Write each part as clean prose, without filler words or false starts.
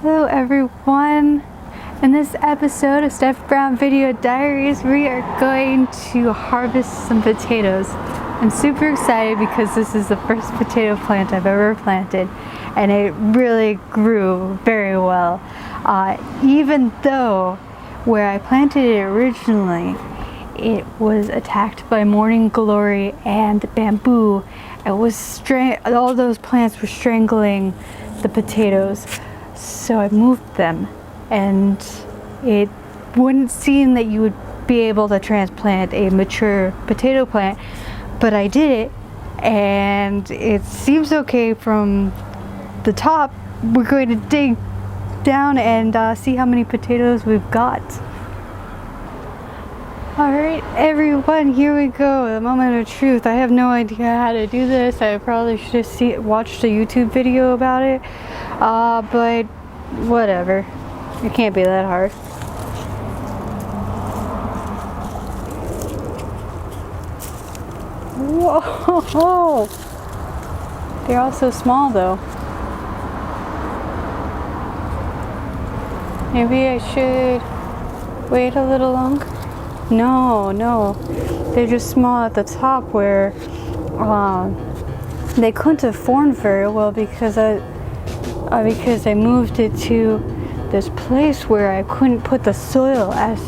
Hello everyone. In this episode of Steph Brown Video Diaries, we are going to harvest some potatoes. I'm super excited because this is the first potato plant I've ever planted, and it really grew very well. Even though where I planted it originally, it was attacked by morning glory and bamboo. It was all those plants were strangling the potatoes. So I moved them, and it wouldn't seem that you would be able to transplant a mature potato plant, but I did it, and it seems okay from the top. We're going to dig down and see how many potatoes we've got. Alright everyone, here we go, the moment of truth. I have no idea how to do this. I probably should have watched a YouTube video about it, but whatever. It can't be that hard. Whoa! They're all so small though. Maybe I should wait a little longer. No, they're just small at the top where they couldn't have formed very well because I moved it to this place where I couldn't put the soil as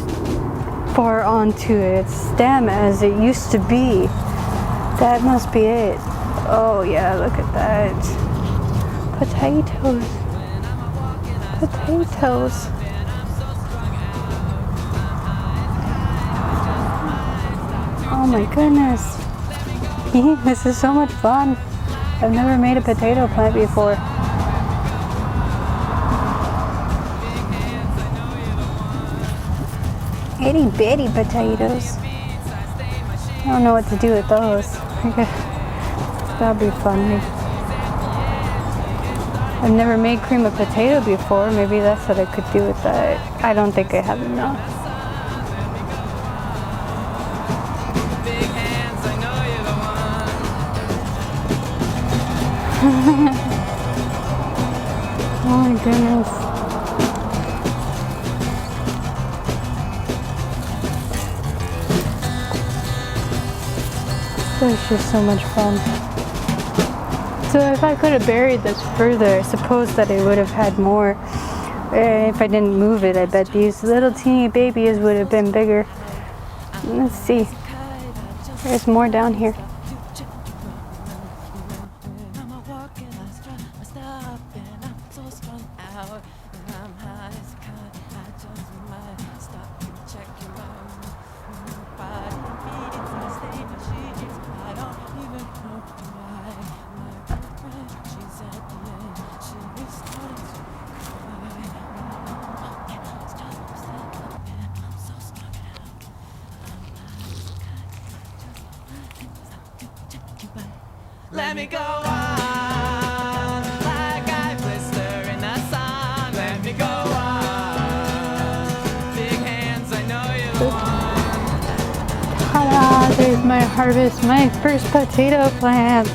far onto its stem as it used to be. That must be it. Oh yeah, look at that. Potatoes. Oh my goodness. This is so much fun. I've never made a potato plant before. Itty bitty potatoes. I don't know what to do with those. That'd be funny. I've never made cream of potato before. Maybe that's what I could do with that. I don't think I have enough. Oh my goodness. It's just so much fun. So if I could have buried this further, I suppose that I would have had more. If I didn't move it, I bet these little teeny babies would have been bigger. Let's see. There's more down here. Let me go on, like I blister in the sun. Let me go on, big hands, I know you want. Ta-da! There's my harvest, my first potato plant.